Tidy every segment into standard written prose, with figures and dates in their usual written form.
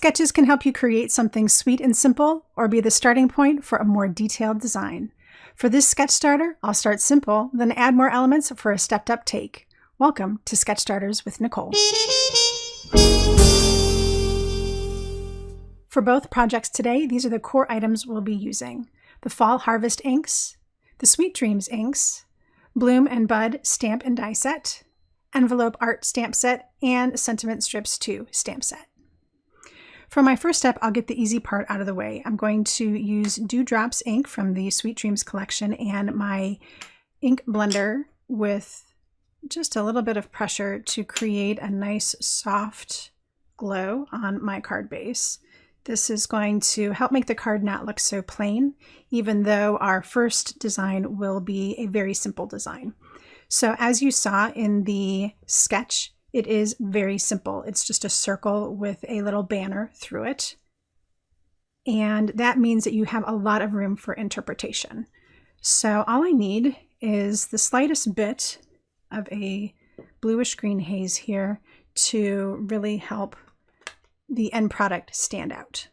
sketches can help you create something sweet and simple, or be the starting point for a more detailed design. For this sketch starter, I'll start simple, then add more elements for a stepped-up take. Welcome to Sketch Starters with Nicole. For both projects today, these are the core items we'll be using: the Fall Harvest inks, the Sweet Dreams inks, Bloom and Bud stamp and die set, Envelope Art stamp set, and Sentiment Strips 2 stamp set. For my first step, I'll get the easy part out of the way. I'm going to use Dewdrops ink from the Sweet Dreams collection and my ink blender with just a little bit of pressure to create a nice soft glow on my card base. This is going to help make the card not look so plain, even though our first design will be a very simple design. So as you saw in the sketch, it is very simple. It's just a circle with a little banner through it. And that means that you have a lot of room for interpretation. So all I need is the slightest bit of a bluish green haze here to really help the end product stand out.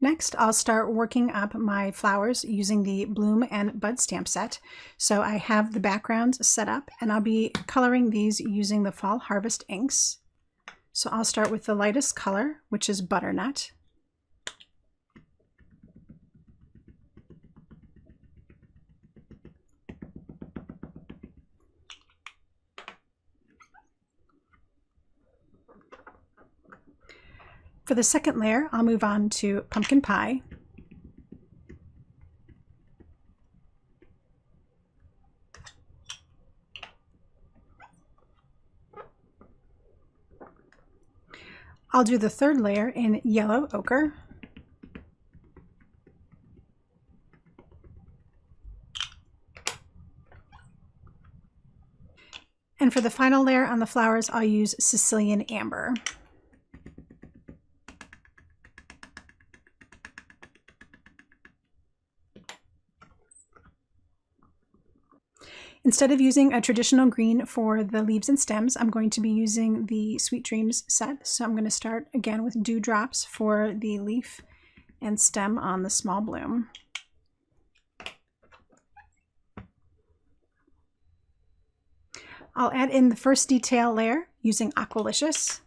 Next, I'll start working up my flowers using the Bloom and Bud stamp set. So I have the backgrounds set up, and I'll be coloring these using the Fall Harvest inks. So I'll start with the lightest color, which is Butternut. For the second layer, I'll move on to Pumpkin Pie. I'll do the third layer in Yellow Ochre. And for the final layer on the flowers, I'll use Sicilian Amber. Instead of using a traditional green for the leaves and stems, I'm going to be using the Sweet Dreams set. So I'm going to start again with Dewdrops for the leaf and stem on the small bloom. I'll add in the first detail layer using Aqualicious.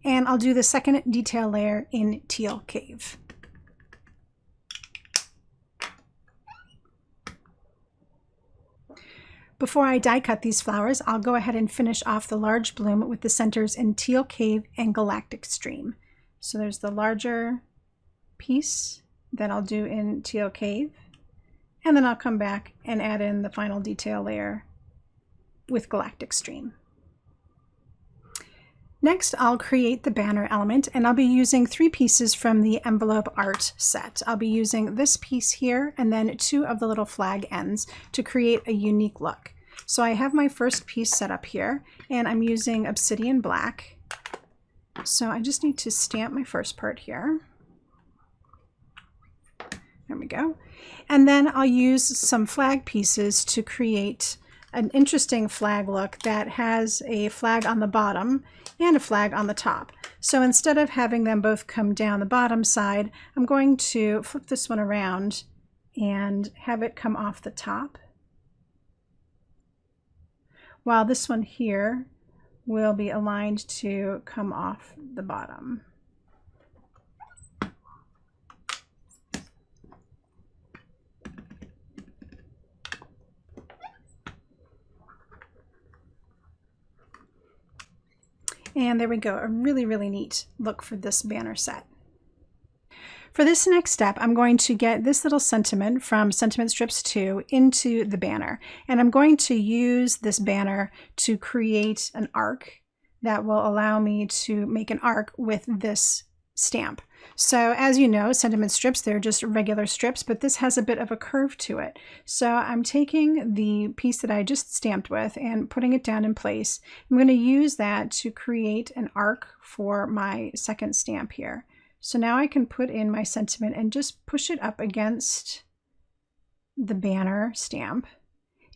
And I'll do the second detail layer in Teal Cave. Before I die cut these flowers, I'll go ahead and finish off the large bloom with the centers in Teal Cave and Galactic Stream. So there's the larger piece that I'll do in Teal Cave, and then I'll come back and add in the final detail layer with Galactic Stream. Next, I'll create the banner element, and I'll be using 3 pieces from the Envelope Art set. I'll be using this piece here and then 2 of the little flag ends to create a unique look. So I have my first piece set up here, and I'm using Obsidian Black. So I just need to stamp my first part here. There we go. And then I'll use some flag pieces to create an interesting flag look that has a flag on the bottom and a flag on the top. So instead of having them both come down the bottom side, I'm going to flip this one around and have it come off the top, while this one here will be aligned to come off the bottom. And there we go, a really, really neat look for this banner set. For this next step, I'm going to get this little sentiment from Sentiment Strips 2 into the banner. And I'm going to use this banner to create an arc that will allow me to make an arc with this stamp. So as you know, sentiment strips, they're just regular strips, but this has a bit of a curve to it. So I'm taking the piece that I just stamped with and putting it down in place. I'm going to use that to create an arc for my second stamp here. So now I can put in my sentiment and just push it up against the banner stamp.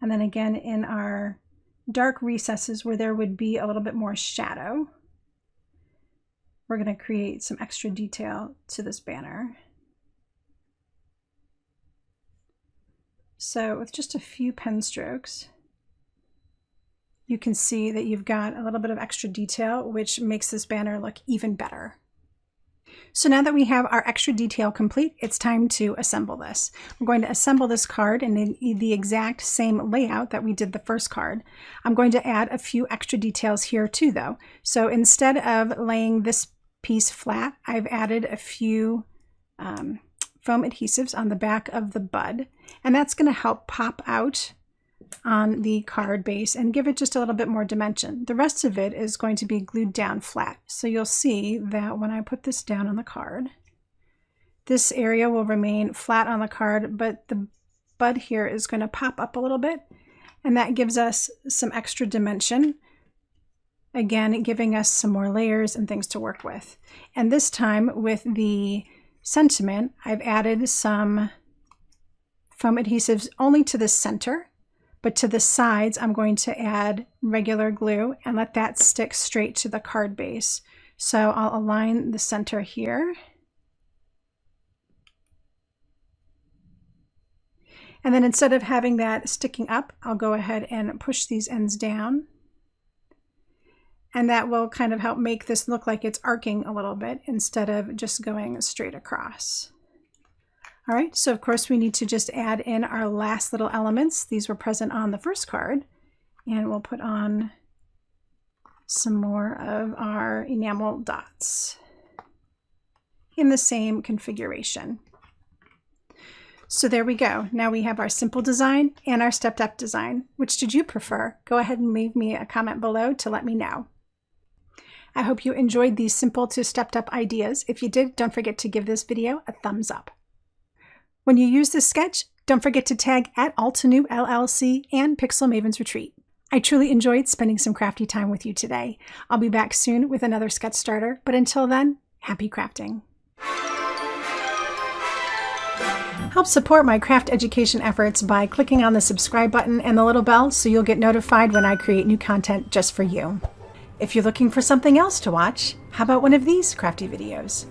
And then again in our dark recesses where there would be a little bit more shadow, we're going to create some extra detail to this banner. So with just a few pen strokes, you can see that you've got a little bit of extra detail, which makes this banner look even better. So now that we have our extra detail complete, it's time to assemble this. We're going to assemble this card in the exact same layout that we did the first card. I'm going to add a few extra details here too though. So instead of laying this piece flat, I've added a few foam adhesives on the back of the bud, and that's going to help pop out on the card base and give it just a little bit more dimension. The rest of it is going to be glued down flat. So you'll see that when I put this down on the card, this area will remain flat on the card, but the bud here is going to pop up a little bit, and that gives us some extra dimension. Again, giving us some more layers and things to work with. And this time with the sentiment, I've added some foam adhesives only to the center, but to the sides, I'm going to add regular glue and let that stick straight to the card base. So I'll align the center here. And then instead of having that sticking up, I'll go ahead and push these ends down. And that will kind of help make this look like it's arcing a little bit instead of just going straight across. All right, so of course we need to just add in our last little elements. These were present on the first card, and we'll put on some more of our enamel dots in the same configuration. So there we go. Now we have our simple design and our stepped up design. Which did you prefer? Go ahead and leave me a comment below to let me know. I hope you enjoyed these simple to stepped up ideas. If you did, don't forget to give this video a thumbs up. When you use this sketch, don't forget to tag at altenew LLC and Pixel Maven's Retreat. I truly enjoyed spending some crafty time with you today. I'll be back soon with another sketch starter, but until then, happy crafting. Help support my craft education efforts by clicking on the subscribe button and the little bell so you'll get notified when I create new content just for you. If you're looking for something else to watch, how about one of these crafty videos?